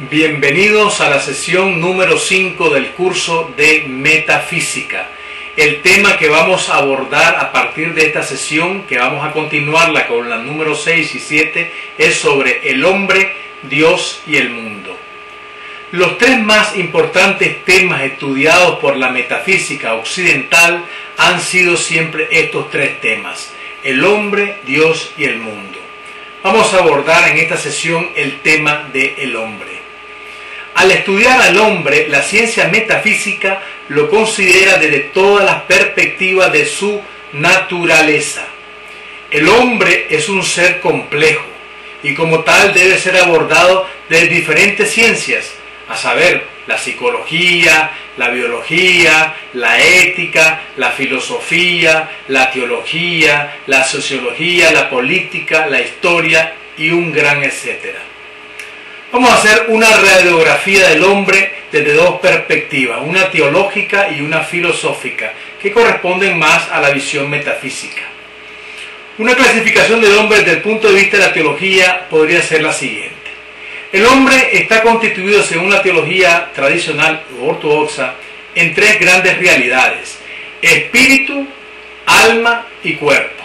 Bienvenidos a la sesión número 5 del curso de Metafísica. El tema que vamos a abordar a partir de esta sesión, que vamos a continuarla con la número 6 y 7, es sobre el hombre, Dios y el mundo. Los tres más importantes temas estudiados por la metafísica occidental han sido siempre estos tres temas: el hombre, Dios y el mundo. Vamos a abordar en esta sesión el tema del hombre. Al estudiar al hombre, la ciencia metafísica lo considera desde todas las perspectivas de su naturaleza. El hombre es un ser complejo y como tal debe ser abordado desde diferentes ciencias, a saber, la psicología, la biología, la ética, la filosofía, la teología, la sociología, la política, la historia y un gran etcétera. Vamos a hacer una radiografía del hombre desde dos perspectivas, una teológica y una filosófica, que corresponden más a la visión metafísica. Una clasificación del hombre desde el punto de vista de la teología podría ser la siguiente. El hombre está constituido, según la teología tradicional o ortodoxa, en tres grandes realidades: espíritu, alma y cuerpo.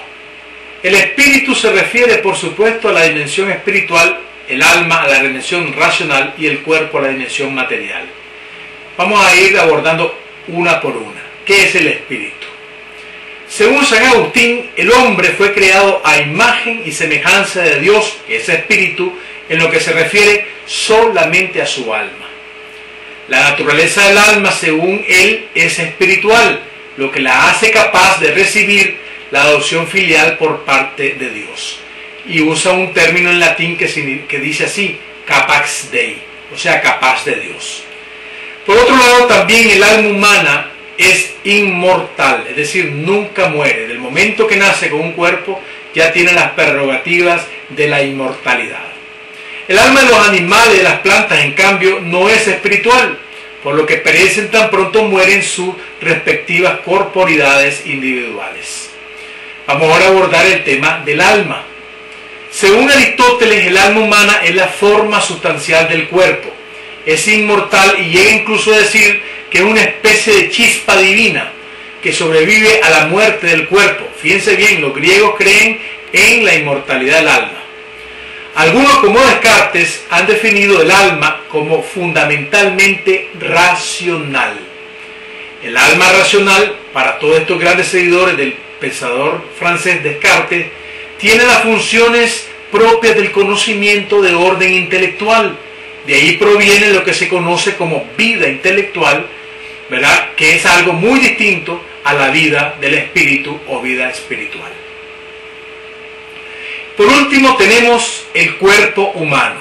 El espíritu se refiere, por supuesto, a la dimensión espiritual, el alma a la dimensión racional y el cuerpo a la dimensión material. Vamos a ir abordando una por una. ¿Qué es el espíritu? Según San Agustín, el hombre fue creado a imagen y semejanza de Dios, que es espíritu, en lo que se refiere solamente a su alma. La naturaleza del alma, según él, es espiritual, lo que la hace capaz de recibir la adopción filial por parte de Dios. Y usa un término en latín que dice así: capax Dei, o sea, capaz de Dios. Por otro lado, también el alma humana es inmortal, es decir, nunca muere. Del momento que nace con un cuerpo, ya tiene las prerrogativas de la inmortalidad. El alma de los animales y de las plantas, en cambio, no es espiritual, por lo que perecen tan pronto mueren sus respectivas corporidades individuales. Vamos ahora a abordar el tema del alma. Según Aristóteles, el alma humana es la forma sustancial del cuerpo. Es inmortal y llega incluso a decir que es una especie de chispa divina que sobrevive a la muerte del cuerpo. Fíjense bien, los griegos creen en la inmortalidad del alma. Algunos, como Descartes, han definido el alma como fundamentalmente racional. El alma racional, para todos estos grandes seguidores del pensador francés Descartes, tiene las funciones propias del conocimiento de orden intelectual. De ahí proviene lo que se conoce como vida intelectual, ¿verdad?, que es algo muy distinto a la vida del espíritu o vida espiritual. Por último, tenemos el cuerpo humano,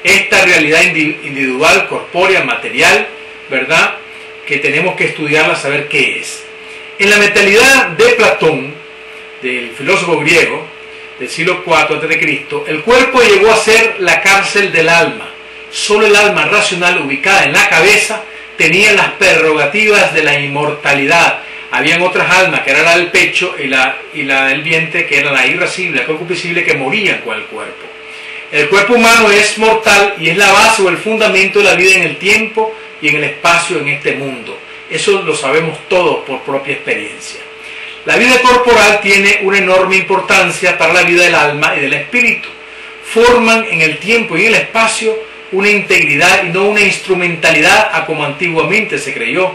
esta realidad individual, corpórea, material, ¿verdad?, que tenemos que estudiarla, saber qué es. En la mentalidad de Platón, del filósofo griego del siglo IV a.C., el cuerpo llegó a ser la cárcel del alma. Solo el alma racional, ubicada en la cabeza, tenía las prerrogativas de la inmortalidad. Habían otras almas, que era la del pecho y la del vientre, que era la irascible, la concupiscible, que morían con el cuerpo. El cuerpo humano es mortal y es la base o el fundamento de la vida en el tiempo y en el espacio en este mundo. Eso lo sabemos todos por propia experiencia. La vida corporal tiene una enorme importancia para la vida del alma y del espíritu. Forman en el tiempo y en el espacio una integridad y no una instrumentalidad a como antiguamente se creyó.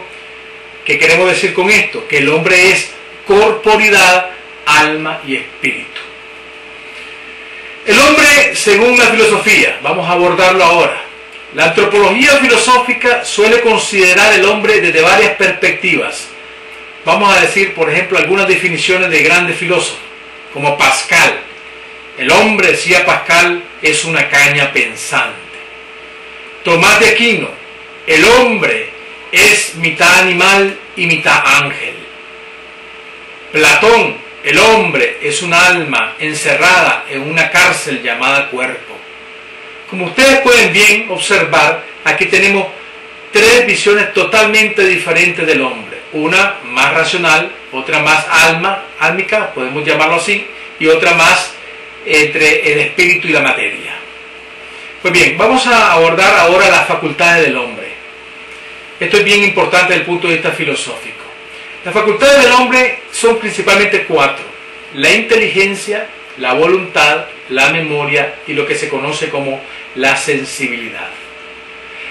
¿Qué queremos decir con esto? Que el hombre es corporidad, alma y espíritu. El hombre, según la filosofía, vamos a abordarlo ahora. La antropología filosófica suele considerar el hombre desde varias perspectivas. Vamos a decir, por ejemplo, algunas definiciones de grandes filósofos, como Pascal. El hombre, decía Pascal, es una caña pensante. Tomás de Aquino: el hombre es mitad animal y mitad ángel. Platón: el hombre es un alma encerrada en una cárcel llamada cuerpo. Como ustedes pueden bien observar, aquí tenemos tres visiones totalmente diferentes del hombre. Una más racional, otra más álmica, podemos llamarlo así, y otra más entre el espíritu y la materia. Pues bien, vamos a abordar ahora las facultades del hombre. Esto es bien importante desde el punto de vista filosófico. Las facultades del hombre son principalmente 4. La inteligencia, la voluntad, la memoria y lo que se conoce como la sensibilidad.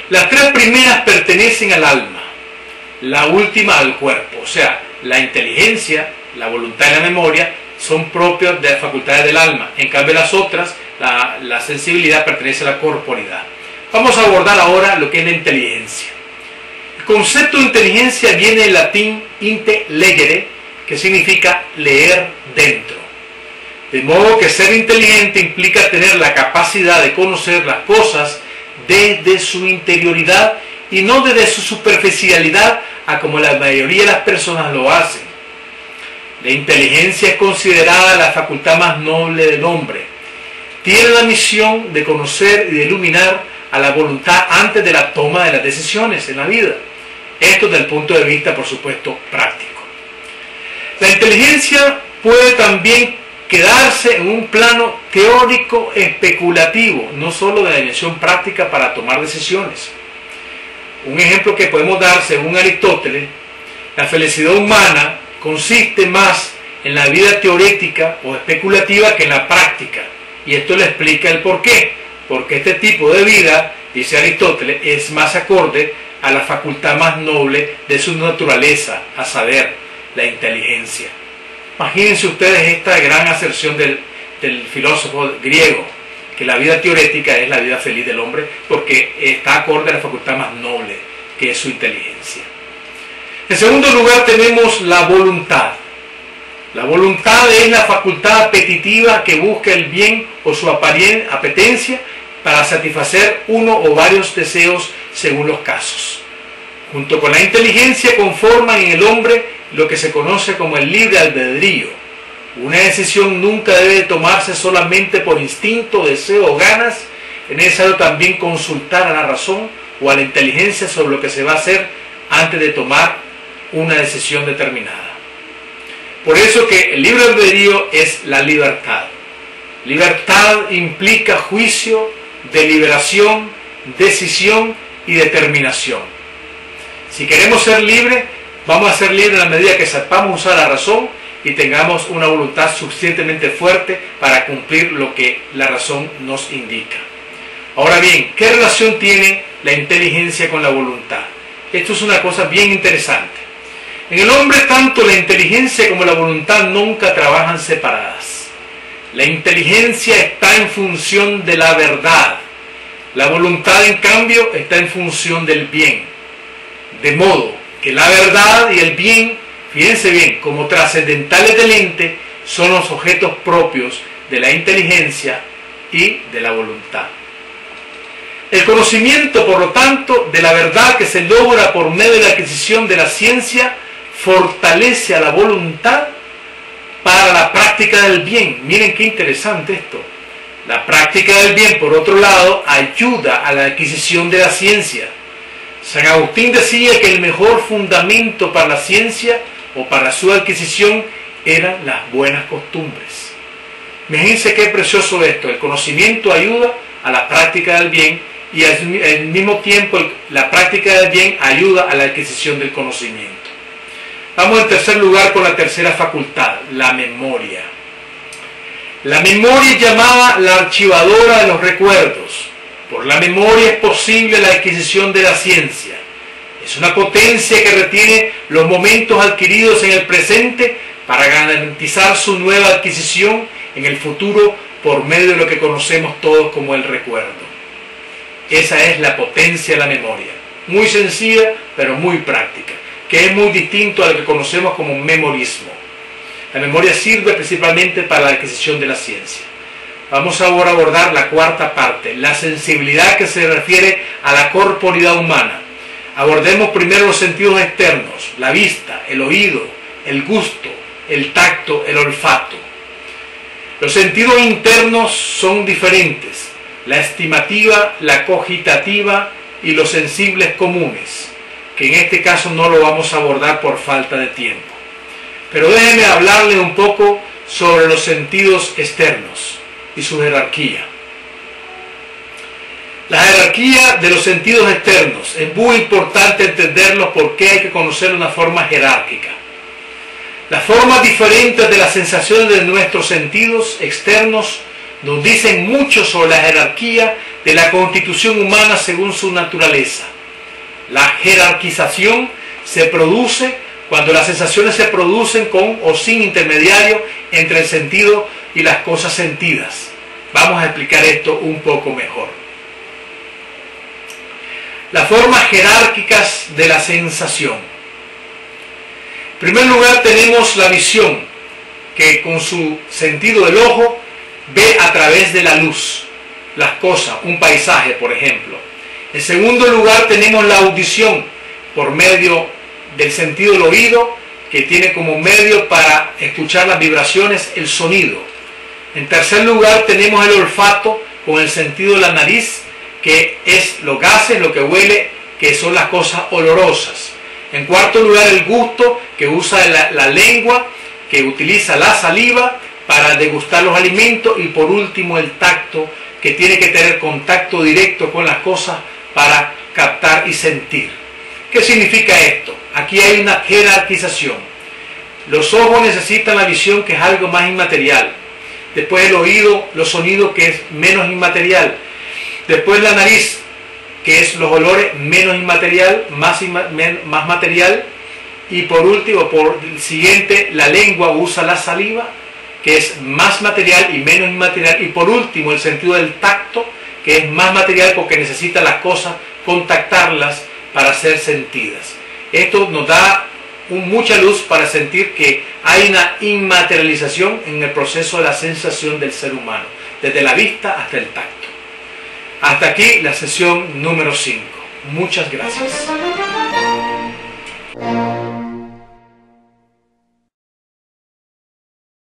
Las 3 primeras pertenecen al alma, la última al cuerpo. O sea, la inteligencia, la voluntad y la memoria son propios de las facultades del alma. En cambio las otras, la sensibilidad pertenece a la corporidad. Vamos a abordar ahora lo que es la inteligencia. El concepto de inteligencia viene del latín inte legere, que significa leer dentro. De modo que ser inteligente implica tener la capacidad de conocer las cosas desde su interioridad y no desde su superficialidad, a como la mayoría de las personas lo hacen. La inteligencia es considerada la facultad más noble del hombre. Tiene la misión de conocer y de iluminar a la voluntad antes de la toma de las decisiones en la vida. Esto desde el punto de vista, por supuesto, práctico. La inteligencia puede también quedarse en un plano teórico especulativo, no solo de la dimensión práctica para tomar decisiones. Un ejemplo que podemos dar, según Aristóteles, la felicidad humana consiste más en la vida teorética o especulativa que en la práctica. Y esto le explica el por qué. Porque este tipo de vida, dice Aristóteles, es más acorde a la facultad más noble de su naturaleza, a saber, la inteligencia. Imagínense ustedes esta gran aserción del filósofo griego, que la vida teorética es la vida feliz del hombre, porque está acorde a la facultad más noble, que es su inteligencia. En segundo lugar tenemos la voluntad. La voluntad es la facultad apetitiva que busca el bien o su apetencia para satisfacer uno o varios deseos según los casos. Junto con la inteligencia conforman en el hombre lo que se conoce como el libre albedrío. Una decisión nunca debe tomarse solamente por instinto, deseo o ganas. Es necesario también consultar a la razón o a la inteligencia sobre lo que se va a hacer antes de tomar una decisión determinada. Por eso que el libre albedrío es la libertad. Libertad implica juicio, deliberación, decisión y determinación. Si queremos ser libres, vamos a ser libres en la medida que sepamos usar la razón y tengamos una voluntad suficientemente fuerte para cumplir lo que la razón nos indica. Ahora bien, ¿qué relación tiene la inteligencia con la voluntad? Esto es una cosa bien interesante. En el hombre tanto la inteligencia como la voluntad nunca trabajan separadas. La inteligencia está en función de la verdad. La voluntad, en cambio, está en función del bien. De modo que la verdad y el bien, fíjense bien, como trascendentales del ente, son los objetos propios de la inteligencia y de la voluntad. El conocimiento, por lo tanto, de la verdad que se logra por medio de la adquisición de la ciencia, fortalece a la voluntad para la práctica del bien. Miren qué interesante esto. La práctica del bien, por otro lado, ayuda a la adquisición de la ciencia. San Agustín decía que el mejor fundamento para la ciencia o para su adquisición eran las buenas costumbres. Imagínense qué precioso esto. El conocimiento ayuda a la práctica del bien y al mismo tiempo la práctica del bien ayuda a la adquisición del conocimiento. Vamos en tercer lugar con la tercera facultad, la memoria. La memoria es llamada la archivadora de los recuerdos. Por la memoria es posible la adquisición de la ciencia. Es una potencia que retiene los momentos adquiridos en el presente para garantizar su nueva adquisición en el futuro por medio de lo que conocemos todos como el recuerdo. Esa es la potencia de la memoria. Muy sencilla, pero muy práctica, que es muy distinto a lo que conocemos como memorismo. La memoria sirve principalmente para la adquisición de la ciencia. Vamos ahora a abordar la cuarta parte, la sensibilidad que se refiere a la corporidad humana. Abordemos primero los sentidos externos, la vista, el oído, el gusto, el tacto, el olfato. Los sentidos internos son diferentes, la estimativa, la cogitativa y los sensibles comunes, que en este caso no lo vamos a abordar por falta de tiempo. Pero déjenme hablarles un poco sobre los sentidos externos y su jerarquía. La jerarquía de los sentidos externos. Es muy importante entenderlos porque hay que conocer una forma jerárquica. Las formas diferentes de las sensaciones de nuestros sentidos externos nos dicen mucho sobre la jerarquía de la constitución humana según su naturaleza. La jerarquización se produce cuando las sensaciones se producen con o sin intermediario entre el sentido y las cosas sentidas. Vamos a explicar esto un poco mejor. Las formas jerárquicas de la sensación. En primer lugar tenemos la visión, que con su sentido del ojo ve a través de la luz las cosas, un paisaje por ejemplo. En segundo lugar tenemos la audición, por medio del sentido del oído, que tiene como medio para escuchar las vibraciones el sonido. En tercer lugar tenemos el olfato, con el sentido de la nariz, que es los gases, lo que huele, que son las cosas olorosas. En cuarto lugar el gusto, que usa la lengua, que utiliza la saliva para degustar los alimentos. Y por último el tacto, que tiene que tener contacto directo con las cosas para captar y sentir. ¿Qué significa esto? Aquí hay una jerarquización. Los ojos necesitan la visión, que es algo más inmaterial. Después el oído, los sonidos, que es menos inmaterial. Después la nariz, que es los olores, menos inmaterial, más material. Y por último, por el siguiente, la lengua usa la saliva, que es más material y menos inmaterial. Y por último, el sentido del tacto, que es más material porque necesita las cosas, contactarlas para ser sentidas. Esto nos da mucha luz para sentir que hay una inmaterialización en el proceso de la sensación del ser humano, desde la vista hasta el tacto. Hasta aquí la sesión número 5. Muchas gracias.